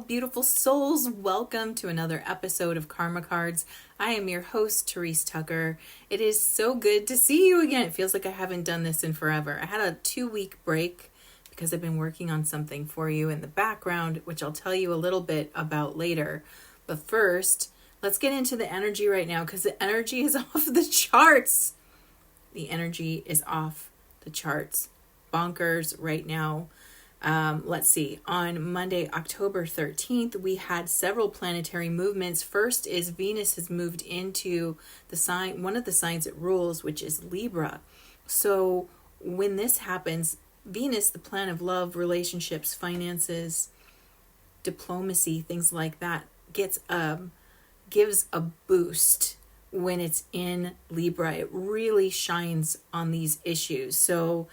beautiful souls. Welcome to another episode of Karma Cards. I am your host, Therese Tucker. It is so good to see you again. It feels like I haven't done this in forever. I had a 2-week break because I've been working on something for you in the background, which I'll tell you a little bit about later. But first, let's get into the energy right now because the energy is off the charts. The energy is off the charts. Bonkers right now. Let's see, on Monday, October 13th, we had several planetary movements. First is Venus has moved into the sign, one of the signs it rules, which is Libra. So when this happens, Venus, the planet of love, relationships, finances, diplomacy, things like that, gives a boost when it's in Libra. It really shines on these issues. So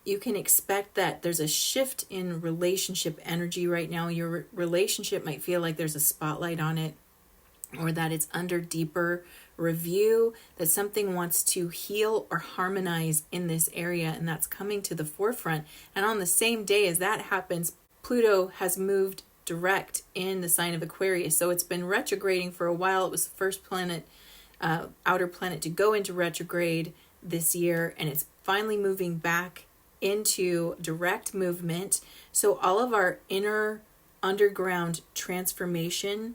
you can expect that there's a shift in relationship energy right now. Your relationship might feel like there's a spotlight on it, or that it's under deeper review, that something wants to heal or harmonize in this area, and that's coming to the forefront. And on the same day as that happens, Pluto has moved direct in the sign of Aquarius. So it's been retrograding for a while. It was the first planet, outer planet to go into retrograde this year, and it's finally moving back into direct movement. So all of our inner underground transformation,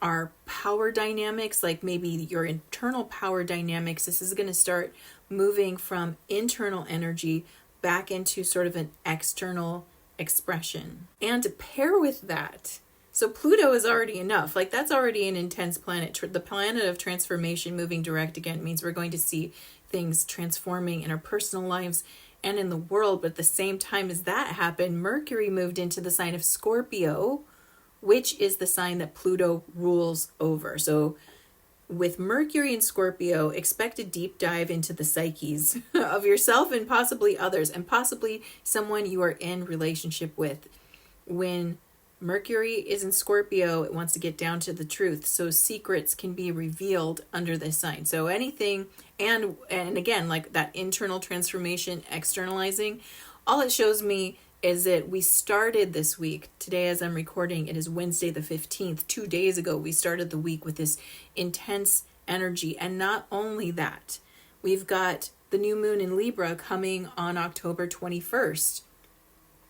our power dynamics, like maybe your internal power dynamics, this is going to start moving from internal energy back into sort of an external expression. And to pair with that, so Pluto is already enough. Like that's already an intense planet. The planet of transformation moving direct again means we're going to see things transforming in our personal lives and in the world. But at the same time as that happened, Mercury moved into the sign of Scorpio, which is the sign that Pluto rules over. So with Mercury and Scorpio, expect a deep dive into the psyches of yourself and possibly others, and possibly someone you are in relationship with. When Mercury is in Scorpio, it wants to get down to the truth. So secrets can be revealed under this sign. So anything, and again, like that internal transformation, externalizing, all it shows me is that we started this week. Today, as I'm recording, it is Wednesday the 15th. 2 days ago, we started the week with this intense energy. And not only that, we've got the new moon in Libra coming on October 21st.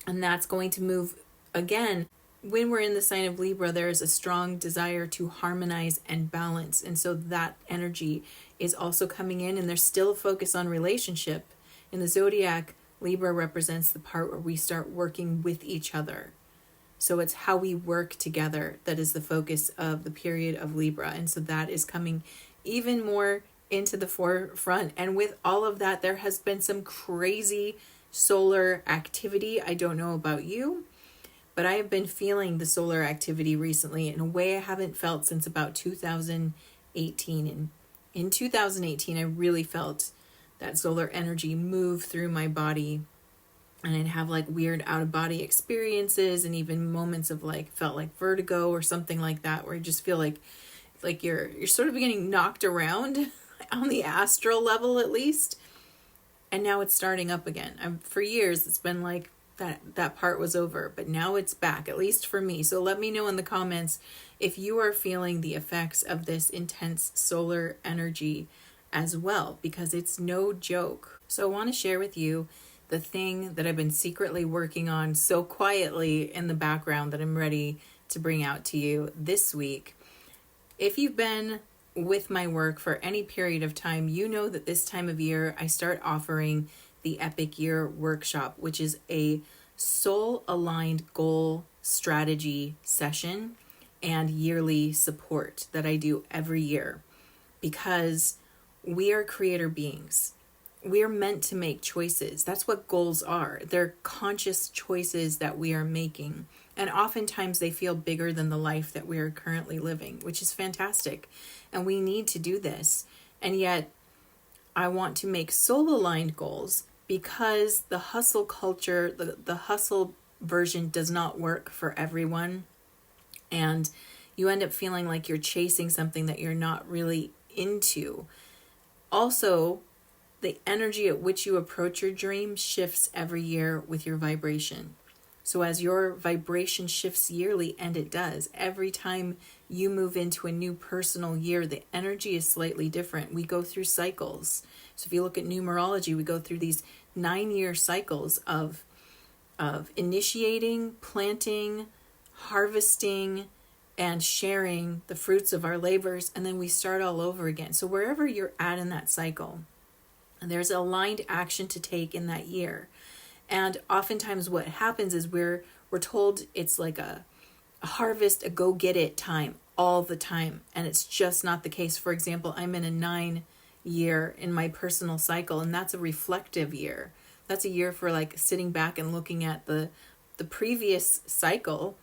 And that's going to move again. When we're in the sign of Libra, there is a strong desire to harmonize and balance. And so that energy is also coming in, and there's still a focus on relationship. In the zodiac, Libra represents the part where we start working with each other. So it's how we work together that is the focus of the period of Libra. And so that is coming even more into the forefront. And with all of that, there has been some crazy solar activity. I don't know about you, but I have been feeling the solar activity recently in a way I haven't felt since about 2018. And in 2018, I really felt that solar energy move through my body, and I'd have like weird out-of-body experiences and even moments of like, felt like vertigo or something like that, where you just feel like you're sort of getting knocked around on the astral level at least. And now it's starting up again. For years, it's been like, that part was over, but now it's back, at least for me. So let me know in the comments if you are feeling the effects of this intense solar energy as well, because it's no joke. So I want to share with you the thing that I've been secretly working on so quietly in the background that I'm ready to bring out to you this week. If you've been with my work for any period of time, you know that this time of year I start offering the Epic Year Workshop, which is a soul-aligned goal strategy session and yearly support that I do every year, because we are creator beings. We are meant to make choices. That's what goals are. They're conscious choices that we are making. And oftentimes they feel bigger than the life that we are currently living, which is fantastic. And we need to do this. And yet I want to make soul-aligned goals, because the hustle culture, the hustle version does not work for everyone. And you end up feeling like you're chasing something that you're not really into. Also, the energy at which you approach your dream shifts every year with your vibration. So as your vibration shifts yearly, and it does, every time you move into a new personal year, the energy is slightly different. We go through cycles. So if you look at numerology, we go through these 9-year cycles of initiating, planting, harvesting, and sharing the fruits of our labors, and then we start all over again. So wherever you're at in that cycle, there's aligned action to take in that year. And oftentimes what happens is we're told it's like a harvest, a go get it time all the time. And it's just not the case. For example, I'm in a 9-year in my personal cycle, and that's a reflective year. That's a year for like sitting back and looking at the previous cycle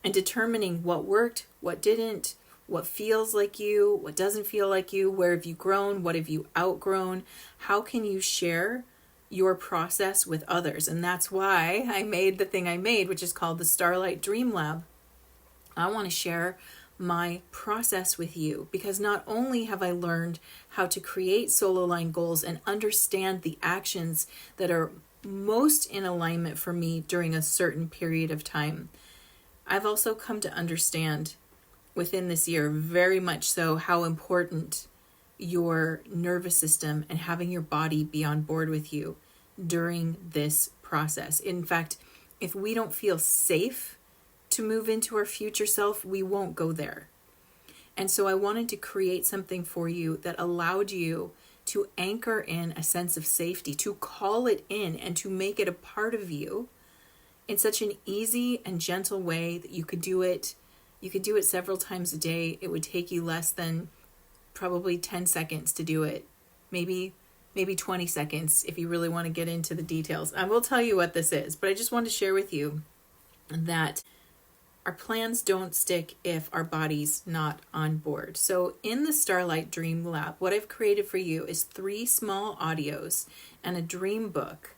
and determining what worked, what didn't, what feels like you, what doesn't feel like you, where have you grown, what have you outgrown, how can you share your process with others. And that's why I made the thing I made, which is called the Starlight Dream Lab. I want to share my process with you, because not only have I learned how to create solo line goals and understand the actions that are most in alignment for me during a certain period of time, I've also come to understand within this year very much so how important your nervous system and having your body be on board with you during this process. In fact, if we don't feel safe to move into our future self, we won't go there. And so I wanted to create something for you that allowed you to anchor in a sense of safety, to call it in and to make it a part of you in such an easy and gentle way that you could do it. You could do it several times a day. It would take you less than probably 10 seconds to do it. Maybe 20 seconds if you really want to get into the details. I will tell you what this is, but I just want to share with you that our plans don't stick if our body's not on board. So in the Starlight Dream Lab, what I've created for you is 3 small audios and a dream book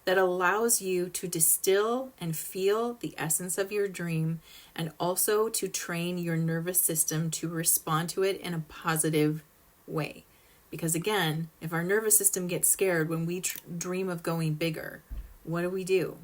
that allows you to distill and feel the essence of your dream, and also to train your nervous system to respond to it in a positive way. Because again, if our nervous system gets scared when we dream of going bigger, what do?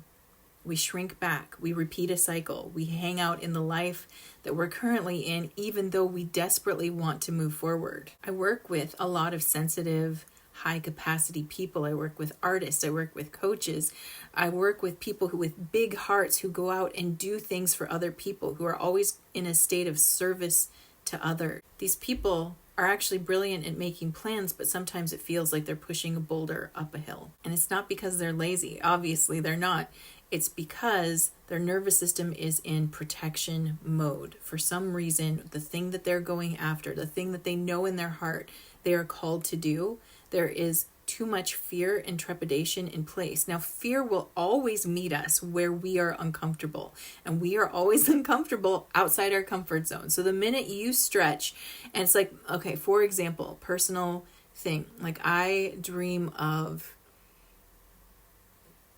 We shrink back, we repeat a cycle, we hang out in the life that we're currently in, even though we desperately want to move forward. I work with a lot of sensitive, high capacity people. I work with artists, I work with coaches, I work with people who with big hearts who go out and do things for other people, who are always in a state of service to others. These people are actually brilliant at making plans, but sometimes it feels like they're pushing a boulder up a hill. And it's not because they're lazy. Obviously, they're not. It's because their nervous system is in protection mode. For some reason, the thing that they're going after, the thing that they know in their heart they are called to do, there is too much fear and trepidation in place. Now, fear will always meet us where we are uncomfortable, and we are always uncomfortable outside our comfort zone. So the minute you stretch, and it's like, okay, for example, personal thing, like I dream of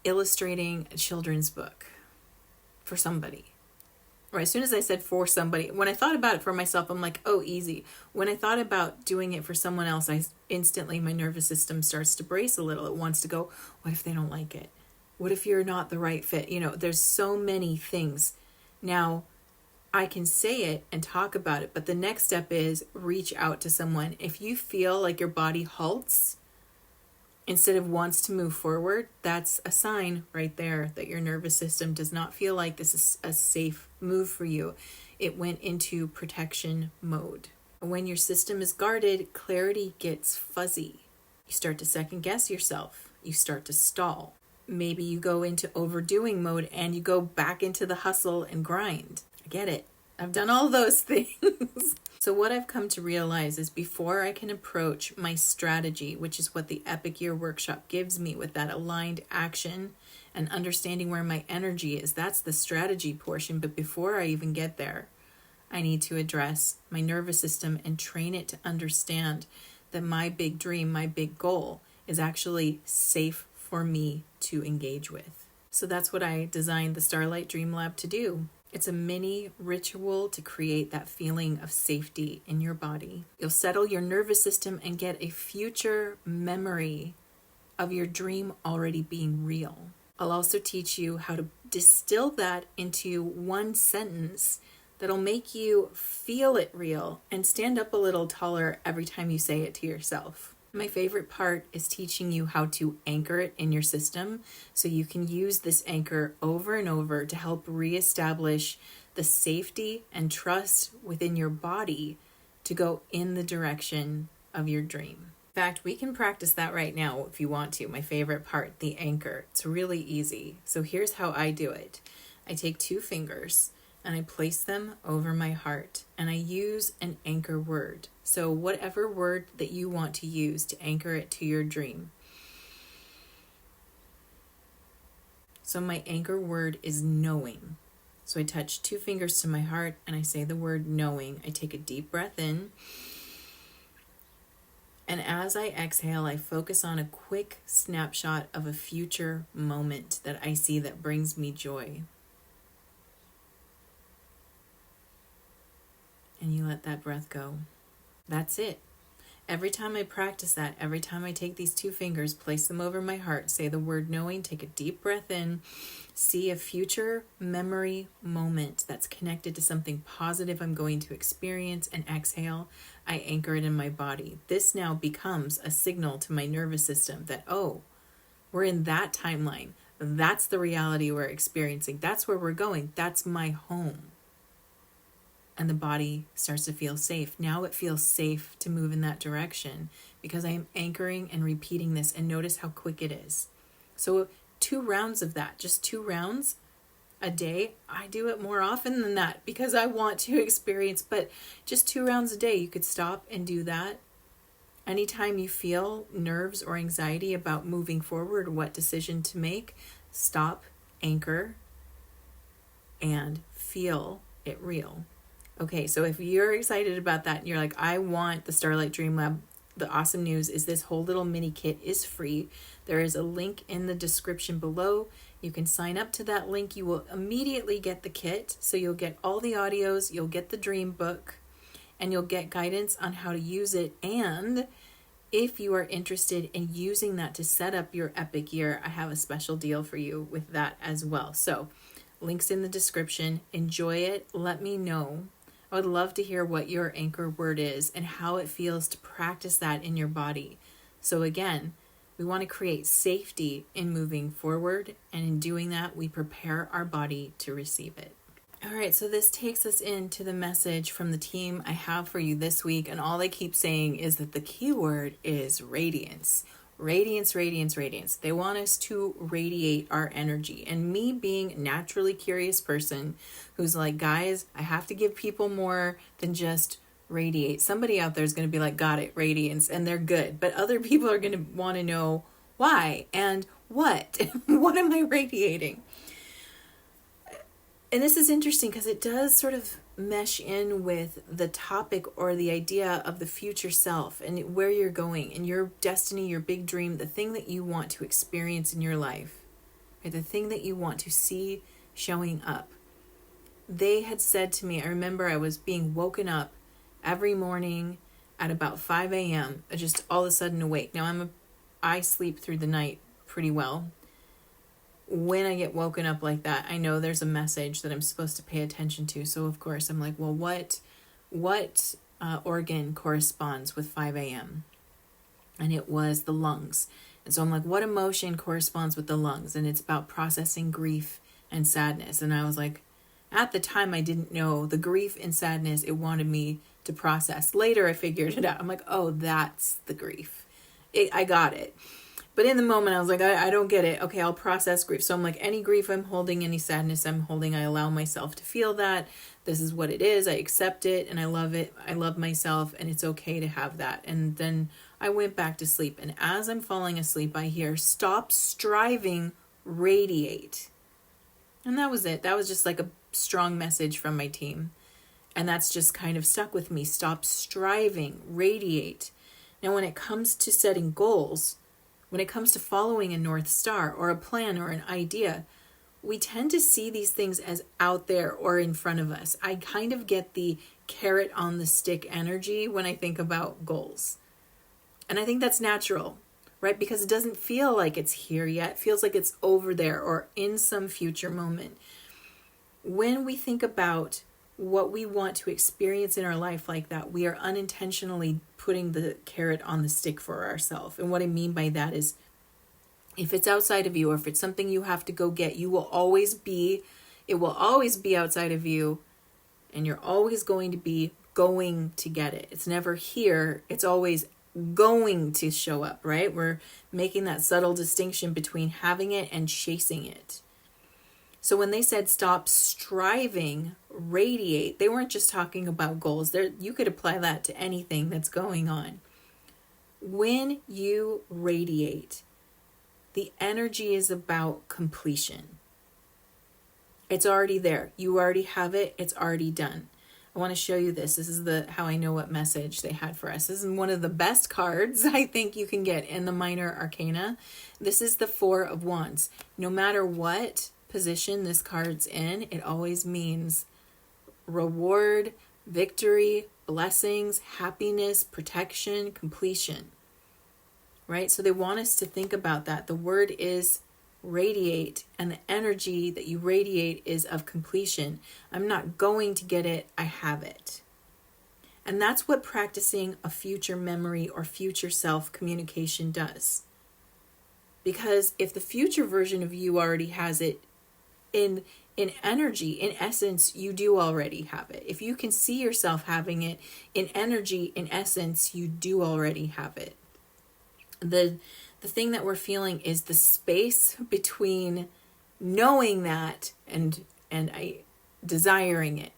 illustrating a children's book for somebody. Right, as soon as I said for somebody, when I thought about it for myself, I'm like, oh, easy. When I thought about doing it for someone else, my nervous system starts to brace a little. It wants to go, what if they don't like it? What if you're not the right fit? There's so many things. Now, I can say it and talk about it, but the next step is reach out to someone. If you feel like your body halts instead of wants to move forward, that's a sign right there that your nervous system does not feel like this is a safe move for you. It went into protection mode. When your system is guarded, clarity gets fuzzy. You start to second guess yourself. You start to stall. Maybe you go into overdoing mode and you go back into the hustle and grind. I get it. I've done all those things. So what I've come to realize is before I can approach my strategy, which is what the Epic Year Workshop gives me with that aligned action and understanding where my energy is, that's the strategy portion. But before I even get there, I need to address my nervous system and train it to understand that my big dream, my big goal is actually safe for me to engage with. So that's what I designed the Starlight Dream Lab to do. It's a mini ritual to create that feeling of safety in your body. You'll settle your nervous system and get a future memory of your dream already being real. I'll also teach you how to distill that into one sentence that'll make you feel it real and stand up a little taller every time you say it to yourself. My favorite part is teaching you how to anchor it in your system so you can use this anchor over and over to help reestablish the safety and trust within your body to go in the direction of your dream. In fact, we can practice that right now if you want to. My favorite part, the anchor. It's really easy. So here's how I do it. I take 2 fingers and I place them over my heart and I use an anchor word. So whatever word that you want to use to anchor it to your dream. So my anchor word is knowing. So I touch 2 fingers to my heart and I say the word knowing. I take a deep breath in. And as I exhale, I focus on a quick snapshot of a future moment that I see that brings me joy. And you let that breath go. That's it. Every time I practice that, every time I take these 2 fingers, place them over my heart, say the word knowing, take a deep breath in, see a future memory moment that's connected to something positive I'm going to experience, and exhale, I anchor it in my body. This now becomes a signal to my nervous system that, oh, we're in that timeline. That's the reality we're experiencing. That's where we're going. That's my home. And the body starts to feel safe. Now it feels safe to move in that direction because I am anchoring and repeating this, and notice how quick it is. So 2 rounds of that, just 2 rounds a day. I do it more often than that because I want to experience, but just 2 rounds a day, you could stop and do that. Anytime you feel nerves or anxiety about moving forward, what decision to make, stop, anchor, and feel it real. Okay, so if you're excited about that and you're like, I want the Starlight Dream Lab, the awesome news is this whole little mini kit is free. There is a link in the description below. You can sign up to that link. You will immediately get the kit. So you'll get all the audios, you'll get the dream book, and you'll get guidance on how to use it. And if you are interested in using that to set up your epic year, I have a special deal for you with that as well. So links in the description. Enjoy it. Let me know. I would love to hear what your anchor word is and how it feels to practice that in your body. So again, we want to create safety in moving forward, and in doing that, we prepare our body to receive it. All right, so this takes us into the message from the team I have for you this week, and all they keep saying is that the key word is radiance. Radiance, radiance, radiance. They want us to radiate our energy. And me being a naturally curious person who's like, guys, I have to give people more than just radiate. Somebody out there is going to be like, got it, radiance, and they're good. But other people are going to want to know why and what. What am I radiating? And this is interesting because it does sort of mesh in with the topic or the idea of the future self and where you're going and your destiny, your big dream, the thing that you want to experience in your life, right? The thing that you want to see showing up. They had said to me, I remember I was being woken up every morning at about 5 a.m., just all of a sudden awake. Now I sleep through the night pretty well. When I get woken up like that, I know there's a message that I'm supposed to pay attention to. So of course I'm like, well, what organ corresponds with 5 a.m.? And it was the lungs. And so I'm like, what emotion corresponds with the lungs? And it's about processing grief and sadness. And I was like, at the time I didn't know the grief and sadness it wanted me to process. Later I figured it out. I'm like, oh, that's the grief. I got it. But in the moment, I was like, I don't get it. Okay, I'll process grief. So I'm like, any grief I'm holding, any sadness I'm holding, I allow myself to feel that. This is what it is. I accept it and I love it. I love myself and it's okay to have that. And then I went back to sleep. And as I'm falling asleep, I hear, stop striving, radiate. And that was it. That was just like a strong message from my team. And that's just kind of stuck with me. Stop striving, radiate. Now, when it comes to setting goals, when it comes to following a North Star or a plan or an idea, we tend to see these things as out there or in front of us. I kind of get the carrot on the stick energy when I think about goals. And I think that's natural. right? Because it doesn't feel like it's here yet. It feels like it's over there or in some future moment. When we think about what we want to experience in our life like that, we are unintentionally putting the carrot on the stick for ourselves. And what I mean by that is, if it's outside of you or if it's something you have to go get, it will always be outside of you, and you're always going to get it. It's never here. It's always going to show up, right? We're making that subtle distinction between having it and chasing it. So when they said stop striving, radiate, they weren't just talking about goals. You could apply that to anything that's going on. When you radiate, the energy is about completion. It's already there. You already have it. It's already done. I want to show you this. This is the how I know what message they had for us. This is one of the best cards I think you can get in the minor arcana. This is the Four of Wands. No matter what position this card's in, it always means reward, victory, blessings, happiness, protection, completion. Right? So they want us to think about that. The word is radiate, and the energy that you radiate is of completion. I'm not going to get it, I have it. And that's what practicing a future memory or future self communication does. Because if the future version of you already has it, in energy, in essence, you do already have it. If you can see yourself having it, in energy, in essence, you do already have it. The thing that we're feeling is the space between knowing that and desiring it.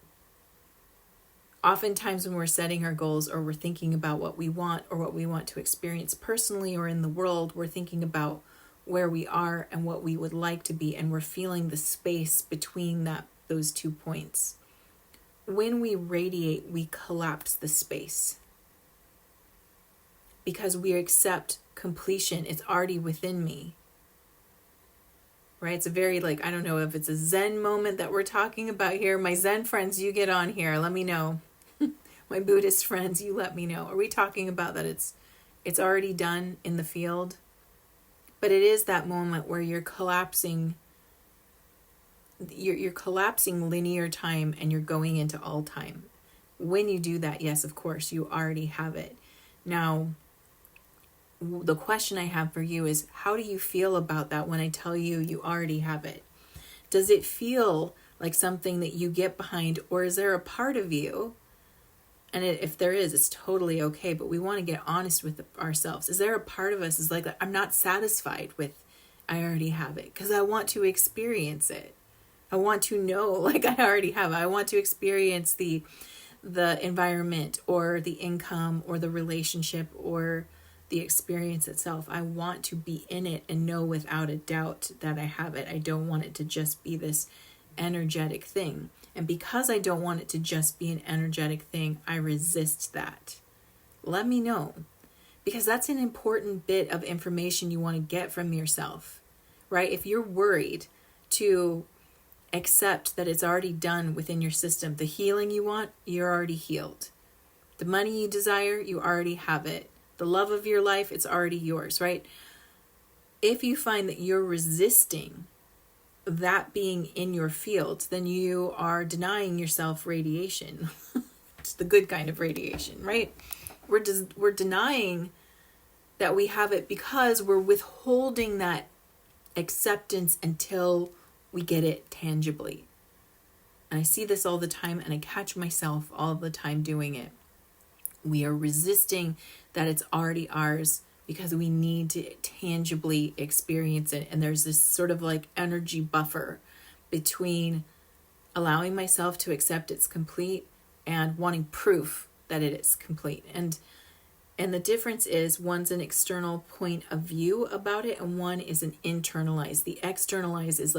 Oftentimes when we're setting our goals or we're thinking about what we want or what we want to experience personally or in the world, we're thinking about where we are and what we would like to be, and we're feeling the space between those 2 points. When we radiate, we collapse the space because we accept completion. It's already within me, right? It's a very I don't know if it's a Zen moment that we're talking about here. My Zen friends, you get on here, let me know. My Buddhist friends, you let me know. Are we talking about that it's already done in the field? But it is that moment where you're collapsing linear time and you're going into all time. When you do that, yes, of course, you already have it. Now, the question I have for you is, how do you feel about that when I tell you you already have it? Does it feel like something that you get behind, or is there a part of you, and if there is, it's totally okay, but we want to get honest with ourselves. Is there a part of us is like, I'm not satisfied with I already have it, because I want to experience it. I want to know I already have it. I want to experience the environment or the income or the relationship or the experience itself. I want to be in it and know without a doubt that I have it. I don't want it to just be this energetic thing. And because I don't want it to just be an energetic thing, I resist that. Let me know. Because that's an important bit of information you want to get from yourself, right? If you're worried to accept that it's already done within your system, the healing you want, you're already healed. The money you desire, you already have it. The love of your life, it's already yours, right? If you find that you're resisting that being in your field, then you are denying yourself radiation. It's the good kind of radiation, right? We're denying that we have it because we're withholding that acceptance until we get it tangibly. And I see this all the time, and I catch myself all the time doing it. We are resisting that it's already ours because we need to tangibly experience it. And there's this sort of energy buffer between allowing myself to accept it's complete and wanting proof that it is complete. And the difference is, one's an external point of view about it, and one is an internalized. The externalized is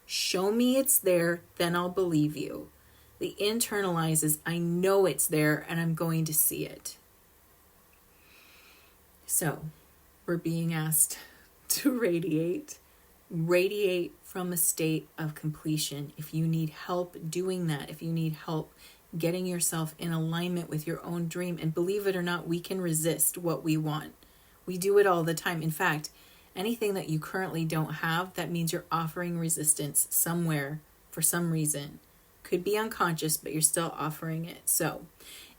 show me it's there, then I'll believe you. The internalized is, I know it's there and I'm going to see it. So we're being asked to radiate from a state of completion. If you need help doing that, if you need help getting yourself in alignment with your own dream, and believe it or not, we can resist what we want. We do it all the time. In fact, anything that you currently don't have, that means you're offering resistance somewhere for some reason. Could be unconscious, but you're still offering it. So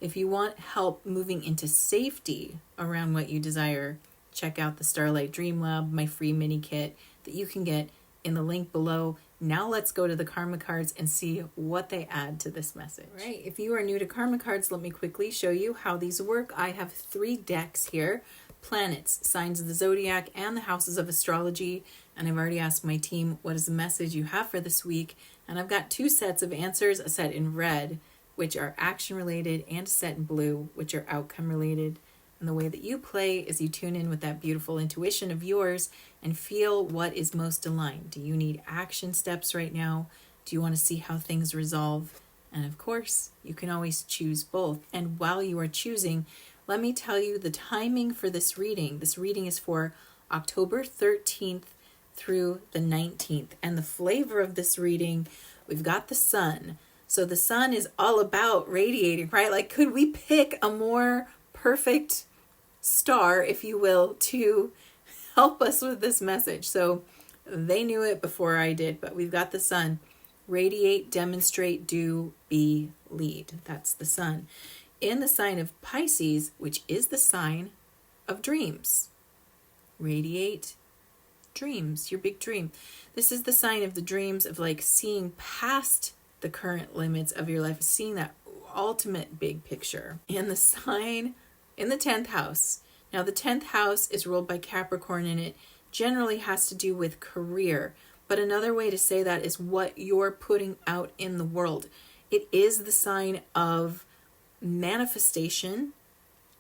if you want help moving into safety around what you desire, check out the Starlight Dream Lab, my free mini kit that you can get in the link below. Now let's go to the karma cards and see what they add to this message. Right. If you are new to karma cards, let me quickly show you how these work. I have 3 decks here: planets, signs of the zodiac, and the houses of astrology. And I've already asked my team, what is the message you have for this week? And I've got 2 sets of answers, a set in red, which are action related, and a set in blue, which are outcome related. And the way that you play is you tune in with that beautiful intuition of yours and feel what is most aligned. Do you need action steps right now? Do you want to see how things resolve? And of course, you can always choose both. And while you are choosing, let me tell you the timing for this reading. This reading is for October 13th through the 19th. And the flavor of this reading, we've got the sun. So the sun is all about radiating, right? Like, could we pick a more perfect star, if you will, to help us with this message? So they knew it before I did, but we've got the sun. Radiate, demonstrate, do, be, lead. That's the sun. In the sign of Pisces, which is the sign of dreams. Radiate, dreams, your big dream. This is the sign of the dreams of like seeing past the current limits of your life, seeing that ultimate big picture. In the sign, in the 10th house. Now the 10th house is ruled by Capricorn, and it generally has to do with career. But another way to say that is what you're putting out in the world. It is the sign of manifestation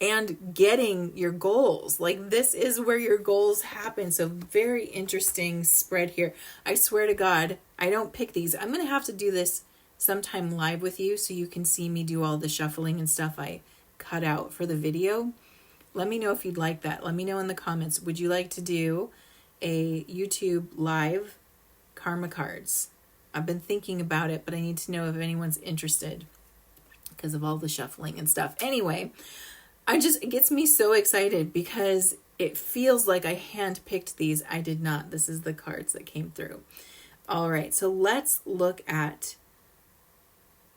and getting your goals. Like, this is where your goals happen. So very interesting spread here. I swear to God, I don't pick these. I'm going to have to do this sometime live with you so you can see me do all the shuffling and stuff I cut out for the video. Let me know if you'd like that. Let me know in the comments. Would you like to do a YouTube live karma cards? I've been thinking about it, but I need to know if anyone's interested because of all the shuffling and stuff. Anyway, it gets me so excited because it feels like I handpicked these. I did not. This is the cards that came through. All right, so let's look at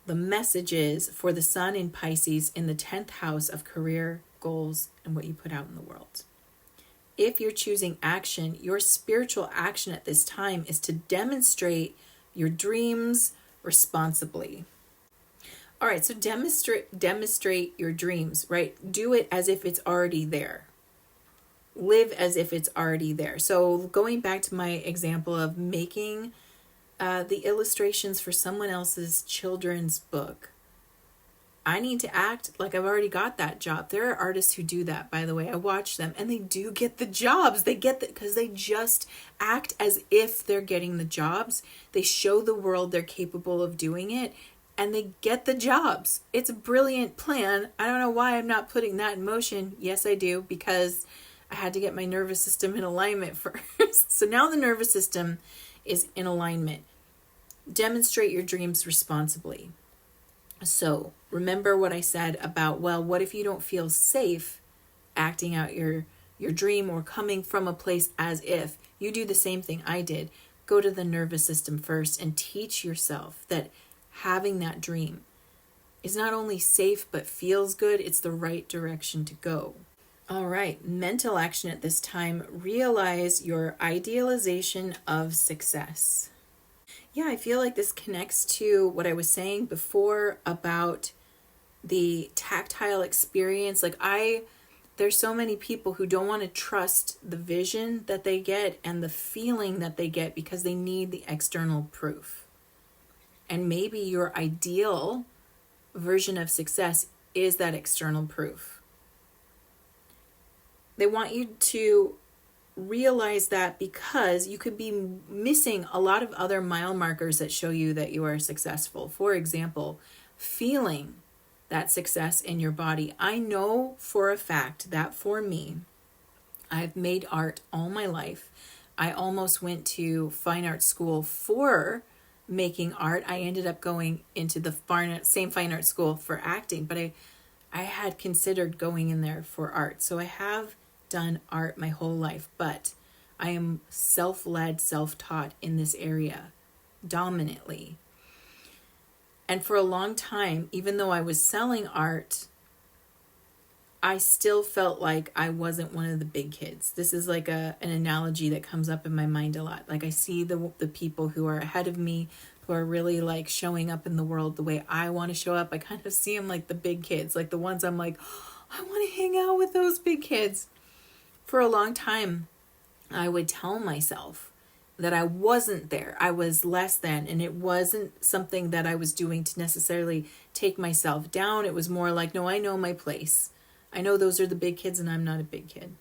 the messages for the sun in Pisces in the 10th house of career, goals, and what you put out in the world. If you're choosing action, your spiritual action at this time is to demonstrate your dreams responsibly. All right, so demonstrate your dreams, right? Do it as if it's already there. Live as if it's already there. So going back to my example of making the illustrations for someone else's children's book, I need to act like I've already got that job. There are artists who do that, by the way. I watch them and they do get the jobs. They get that because they just act as if they're getting the jobs. They show the world they're capable of doing it and they get the jobs. It's a brilliant plan. I don't know why I'm not putting that in motion. Yes, I do, because I had to get my nervous system in alignment first. So now the nervous system is in alignment. Demonstrate your dreams responsibly. So remember what I said about, well, what if you don't feel safe acting out your dream or coming from a place as if? You do the same thing I did. Go to the nervous system first and teach yourself that having that dream is not only safe but feels good. It's the right direction to go. All right, mental action at this time. Realize your idealization of success. Yeah, I feel like this connects to what I was saying before about the tactile experience. Like there's so many people who don't want to trust the vision that they get and the feeling that they get because they need the external proof. And maybe your ideal version of success is that external proof. They want you to realize that because you could be missing a lot of other mile markers that show you that you are successful. For example, feeling that success in your body. I know for a fact that for me, I've made art all my life. I almost went to fine art school for making art. I ended up going into the same fine art school for acting, but I had considered going in there for art. So I have done art my whole life, but I am self-led, self-taught in this area dominantly. And for a long time, even though I was selling art, I still felt like I wasn't one of the big kids. This is like an analogy that comes up in my mind a lot. Like I see the people who are ahead of me, who are really like showing up in the world the way I want to show up. I kind of see them like the big kids, like the ones I'm like, oh, I want to hang out with those big kids. For a long time, I would tell myself that I wasn't there. I was less than, and it wasn't something that I was doing to necessarily take myself down. It was more like, no, I know my place. I know those are the big kids and I'm not a big kid.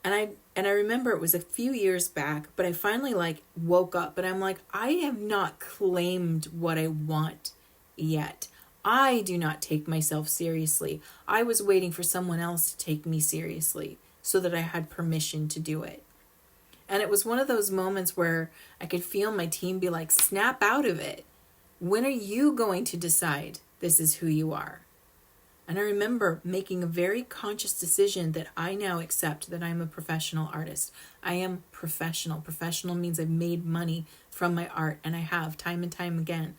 And I remember it was a few years back, but I finally like woke up and I'm like, I have not claimed what I want yet. I do not take myself seriously. I was waiting for someone else to take me seriously so that I had permission to do it. And it was one of those moments where I could feel my team be like, snap out of it. When are you going to decide this is who you are? And I remember making a very conscious decision that I now accept that I'm a professional artist. I am professional. Professional means I've made money from my art, and I have time and time again.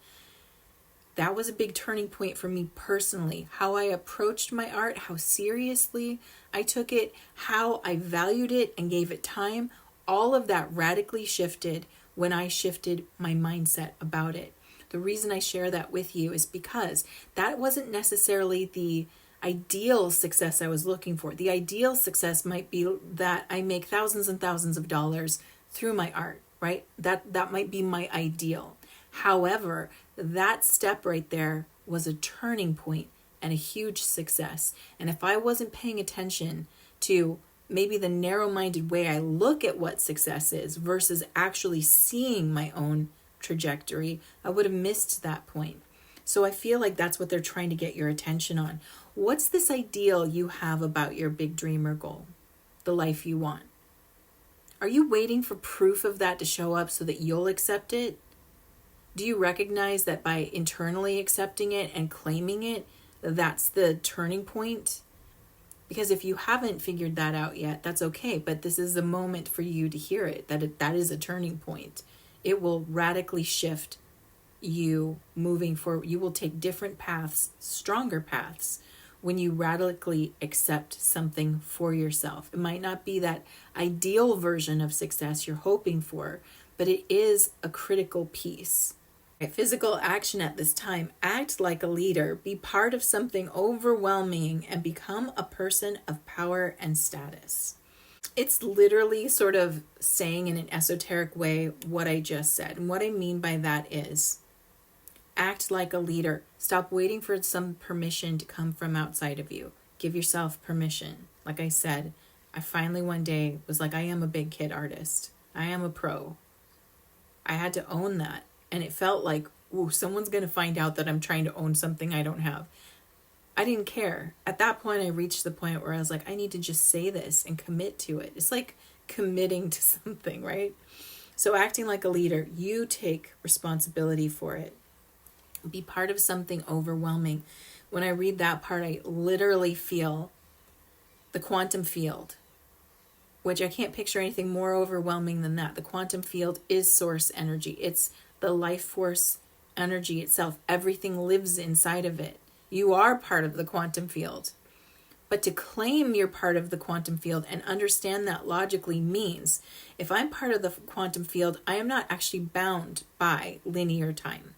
That was a big turning point for me personally. How I approached my art, how seriously I took it, how I valued it and gave it time. All of that radically shifted when I shifted my mindset about it. The reason I share that with you is because that wasn't necessarily the ideal success I was looking for. The ideal success might be that I make thousands and thousands of dollars through my art, right? That might be my ideal. However, that step right there was a turning point and a huge success. And if I wasn't paying attention to maybe the narrow-minded way I look at what success is versus actually seeing my own trajectory, I would have missed that point. So I feel like that's what they're trying to get your attention on. What's this ideal you have about your big dream or goal, the life you want? Are you waiting for proof of that to show up so that you'll accept it? Do you recognize that by internally accepting it and claiming it, that's the turning point? Because if you haven't figured that out yet, that's okay. But this is the moment for you to hear it, that is a turning point. It will radically shift you moving forward. You will take different paths, stronger paths, when you radically accept something for yourself. It might not be that ideal version of success you're hoping for, but it is a critical piece. Physical action at this time. Act like a leader. Be part of something overwhelming and become a person of power and status. It's literally sort of saying in an esoteric way what I just said. And what I mean by that is act like a leader. Stop waiting for some permission to come from outside of you. Give yourself permission. Like I said, I finally one day was like, I am a big kid artist. I am a pro. I had to own that. And it felt like, ooh, someone's going to find out that I'm trying to own something I don't have. I didn't care. At that point, I reached the point where I was like, I need to just say this and commit to it. It's like committing to something, right? So acting like a leader, you take responsibility for it. Be part of something overwhelming. When I read that part, I literally feel the quantum field, which I can't picture anything more overwhelming than that. The quantum field is source energy. It's the life force energy itself. Everything lives inside of it. You are part of the quantum field. But to claim you're part of the quantum field and understand that logically means if I'm part of the quantum field, I am not actually bound by linear time.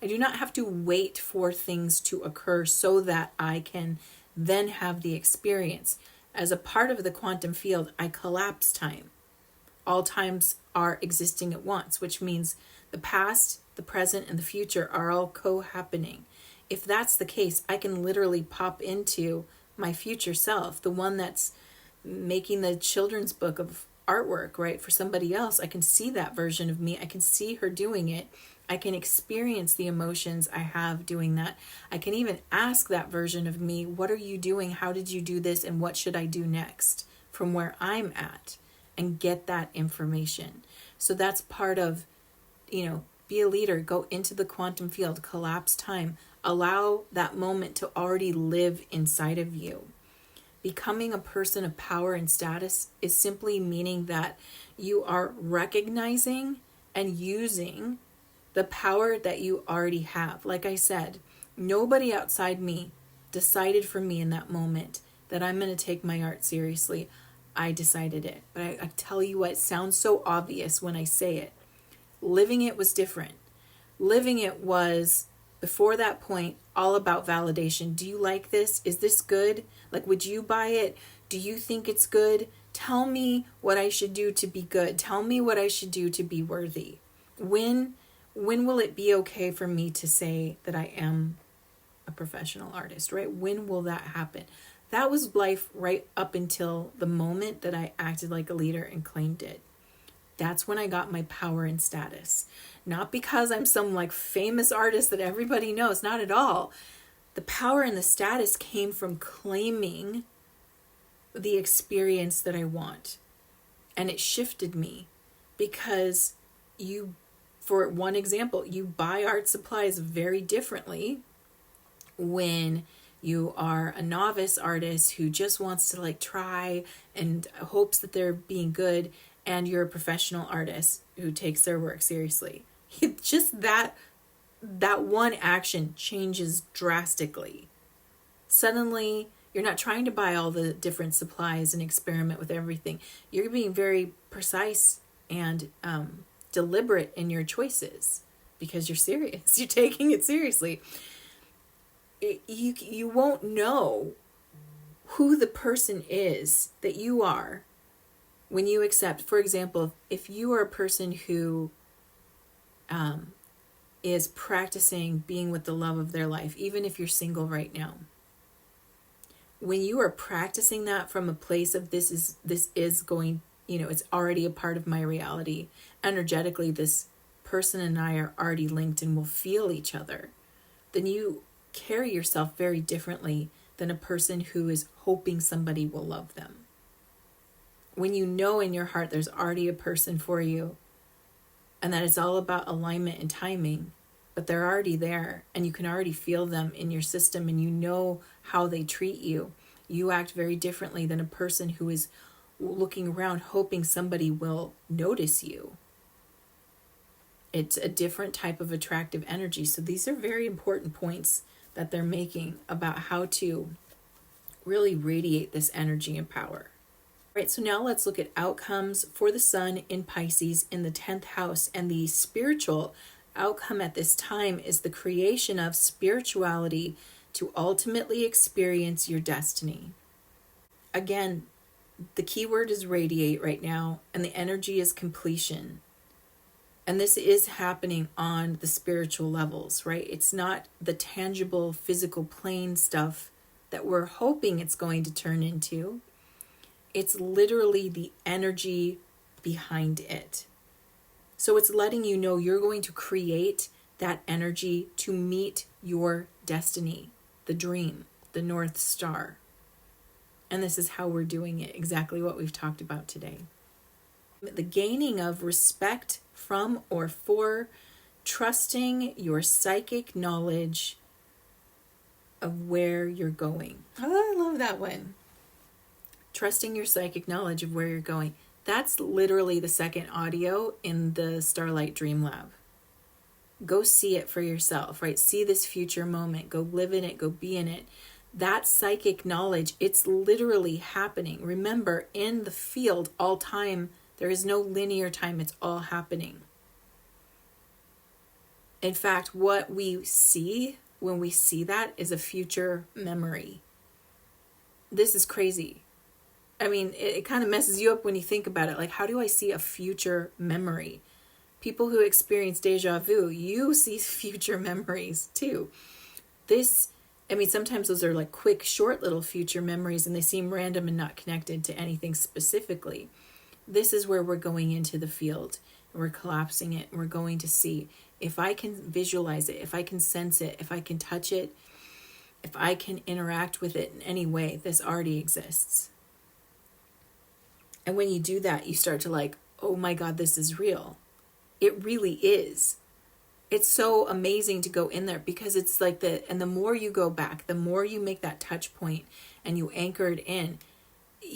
I do not have to wait for things to occur so that I can then have the experience. As a part of the quantum field, I collapse time. All times are existing at once, which means the past, the present, and the future are all co-happening. If that's the case, I can literally pop into my future self, the one that's making the children's book of artwork, right? For somebody else, I can see that version of me. I can see her doing it. I can experience the emotions I have doing that. I can even ask that version of me, what are you doing? How did you do this? And what should I do next from where I'm at? And get that information. So that's part of, be a leader, go into the quantum field, collapse time, allow that moment to already live inside of you. Becoming a person of power and status is simply meaning that you are recognizing and using the power that you already have. Like I said, nobody outside me decided for me in that moment that I'm going to take my art seriously. I decided it. But I tell you what, it sounds so obvious when I say it. Living it was different. Living it was, before that point, all about validation. Do you like this? Is this good? Like, would you buy it? Do you think it's good? Tell me what I should do to be good. Tell me what I should do to be worthy. When will it be okay for me to say that I am a professional artist, right? When will that happen? That was life right up until the moment that I acted like a leader and claimed it. That's when I got my power and status. Not because I'm some like famous artist that everybody knows, not at all. The power and the status came from claiming the experience that I want. And it shifted me because for one example, you buy art supplies very differently when you are a novice artist who just wants to like try and hopes that they're being good, and you're a professional artist who takes their work seriously. Just that one action changes drastically. Suddenly, you're not trying to buy all the different supplies and experiment with everything. You're being very precise and deliberate in your choices because you're serious. You're taking it seriously. You won't know who the person is that you are when you accept. For example, if you are a person who is practicing being with the love of their life, even if you're single right now, when you are practicing that from a place of this is going, it's already a part of my reality. Energetically, this person and I are already linked and will feel each other. Then you carry yourself very differently than a person who is hoping somebody will love them. When you know in your heart there's already a person for you and that it's all about alignment and timing, but they're already there and you can already feel them in your system and you know how they treat you, you act very differently than a person who is looking around hoping somebody will notice you. It's a different type of attractive energy. So these are very important points that they're making about how to really radiate this energy and power. Right, so now let's look at outcomes for the sun in Pisces in the 10th house. And the spiritual outcome at this time is the creation of spirituality to ultimately experience your destiny. Again, the key word is radiate right now, and the energy is completion. And this is happening on the spiritual levels, right? It's not the tangible physical plane stuff that we're hoping it's going to turn into. It's literally the energy behind it. So it's letting you know you're going to create that energy to meet your destiny, the dream, the North Star. And this is how we're doing it, exactly what we've talked about today. The gaining of respect from or for, trusting your psychic knowledge of where you're going. Oh, I love that one. Trusting your psychic knowledge of where you're going. That's literally the second audio in the Starlight Dream Lab. Go see it for yourself, right? See this future moment. Go live in it. Go be in it. That psychic knowledge, it's literally happening. Remember, in the field, all time, there is no linear time. It's all happening. In fact, what we see when we see that is a future memory. This is crazy. I mean, it kind of messes you up when you think about it. Like, how do I see a future memory? People who experience deja vu, you see future memories too. Sometimes those are like quick, short little future memories and they seem random and not connected to anything specifically. This is where we're going into the field. We're collapsing it. We're going to see if I can visualize it, if I can sense it, if I can touch it, if I can interact with it in any way, this already exists. And when you do that, you start to like, oh my God, this is real. It really is. it's so amazing to go in there, because it's like and the more you go back, the more you make that touch point and you anchor it in,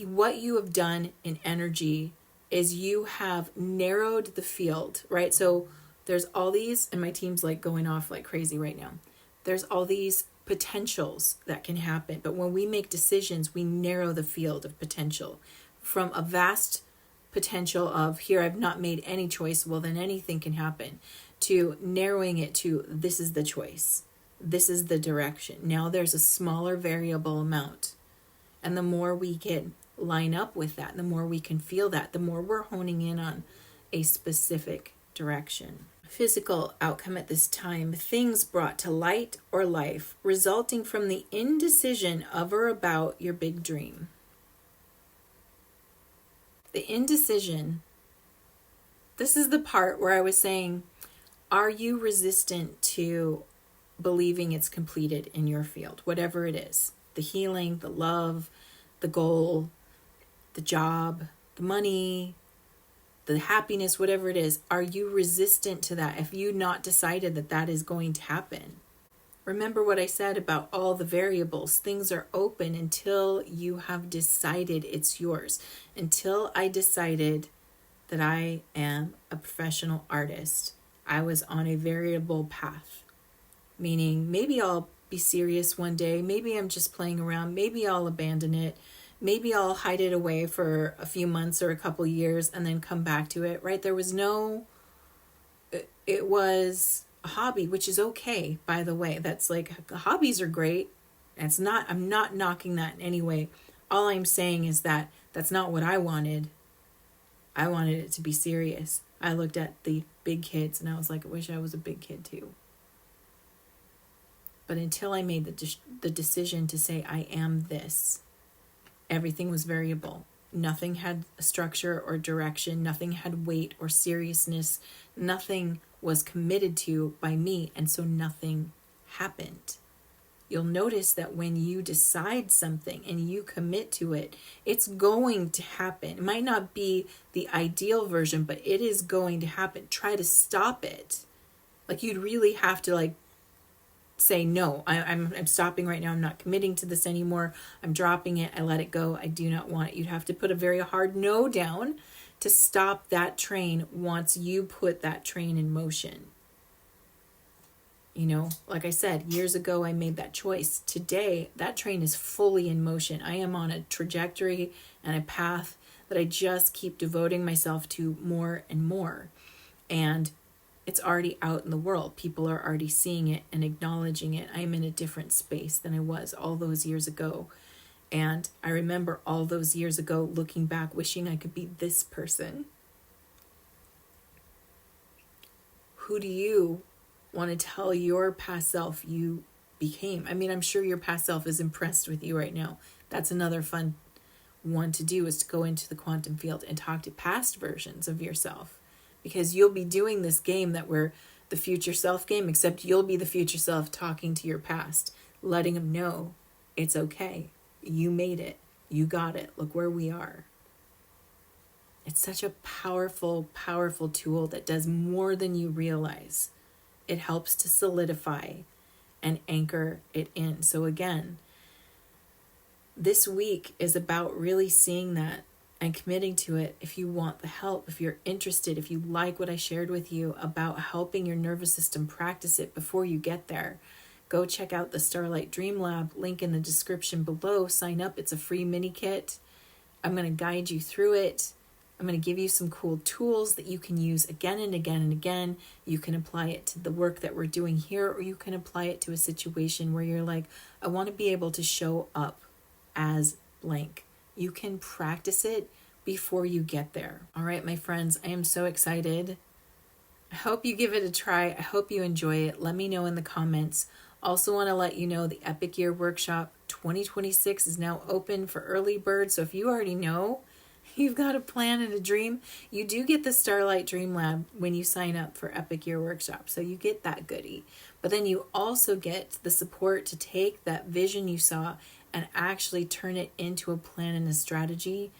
what you have done in energy is you have narrowed the field, right? So there's all these, and my team's like going off like crazy right now. There's all these potentials that can happen. But when we make decisions, we narrow the field of potential from a vast potential of, here, I've not made any choice, well, then anything can happen, to narrowing it to, this is the choice. This is the direction. Now there's a smaller variable amount. And the more we can line up with that, the more we can feel that, the more we're honing in on a specific direction. Physical outcome at this time: things brought to light or life resulting from the indecision of or about your big dream. The indecision, this is the part where I was saying, are you resistant to believing it's completed in your field, whatever it is? The healing, the love, the goal, the job, the money, the happiness, whatever it is. Are you resistant to that if you not decided that that is going to happen? Remember what I said about all the variables. Things are open until you have decided it's yours. Until I decided that I am a professional artist, I was on a variable path. Meaning, maybe I'll be serious one day. Maybe I'm just playing around. Maybe I'll abandon it. Maybe I'll hide it away for a few months or a couple years and then come back to it, right? There was no, it was a hobby, which is okay, by the way. That's like, hobbies are great. It's not, I'm not knocking that in any way. All I'm saying is that that's not what I wanted. I wanted it to be serious. I looked at the big kids and I was like, I wish I was a big kid too. But until I made the decision to say, I am this, everything was variable. Nothing had a structure or direction. Nothing had weight or seriousness. Nothing was committed to by me. And so nothing happened. You'll notice that when you decide something and you commit to it, it's going to happen. It might not be the ideal version, but it is going to happen. Try to stop it. Like, you'd really have to like say, no, I'm stopping right now. I'm not committing to this anymore. I'm dropping it. I let it go. I do not want it. You'd have to put a very hard no down to stop that train once you put that train in motion. You know, like I said, years ago, I made that choice. Today, that train is fully in motion. I am on a trajectory and a path that I just keep devoting myself to more and more. And it's already out in the world. People are already seeing it and acknowledging it. I'm in a different space than I was all those years ago. And I remember all those years ago looking back, wishing I could be this person. Who do you want to tell your past self you became? I mean, I'm sure your past self is impressed with you right now. That's another fun one to do, is to go into the quantum field and talk to past versions of yourself. Because you'll be doing this game that we're the future self game, except you'll be the future self talking to your past, letting them know it's okay. You made it. You got it. Look where we are. It's such a powerful, powerful tool that does more than you realize. It helps to solidify and anchor it in. So again, this week is about really seeing that and committing to it. If you want the help, if you're interested, if you like what I shared with you about helping your nervous system practice it before you get there, go check out the Starlight Dream Lab, link in the description below. Sign up. It's a free mini kit. I'm going to guide you through it. I'm going to give you some cool tools that you can use again and again and again. You can apply it to the work that we're doing here, or you can apply it to a situation where you're like, I want to be able to show up as blank. You can practice it before you get there. All right, my friends, I am so excited. I hope you give it a try. I hope you enjoy it. Let me know in the comments. Also want to let you know the Epic Year Workshop 2026 is now open for early bird. So if you already know you've got a plan and a dream, you do get the Starlight Dream Lab when you sign up for Epic Year Workshop. So you get that goodie. But then you also get the support to take that vision you saw and actually turn it into a plan and a strategy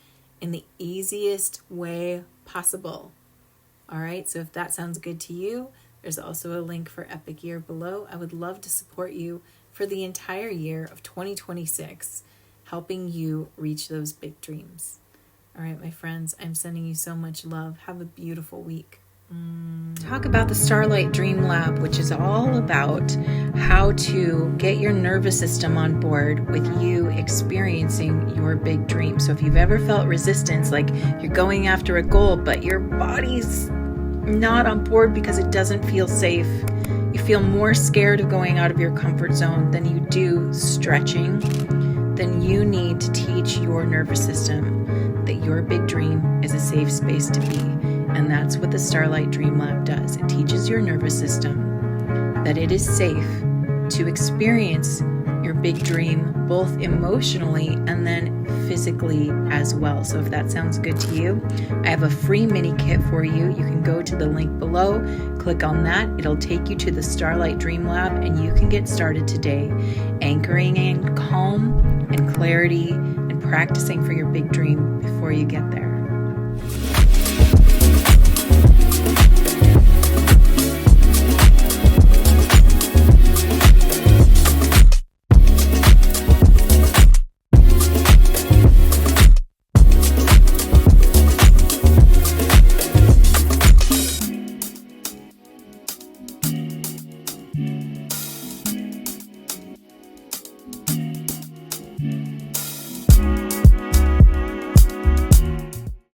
in the easiest way possible. All right, so if that sounds good to you, There's also a link for Epic Year below. I would love to support you for the entire year of 2026, helping you reach those big dreams. All right, my friends, I'm sending you so much love. Have a beautiful week. Talk about the Starlight Dream Lab, which is all about how to get your nervous system on board with you experiencing your big dream. So if you've ever felt resistance, like you're going after a goal, but your body's not on board because it doesn't feel safe, you feel more scared of going out of your comfort zone than you do stretching, then you need to teach your nervous system that your big dream is a safe space to be. And that's what the Starlight Dream Lab does. It teaches your nervous system that it is safe to experience your big dream, both emotionally and then physically as well. So if that sounds good to you, I have a free mini kit for you. You can go to the link below, click on that. It'll take you to the Starlight Dream Lab, and you can get started today, anchoring in calm and clarity and practicing for your big dream before you get there.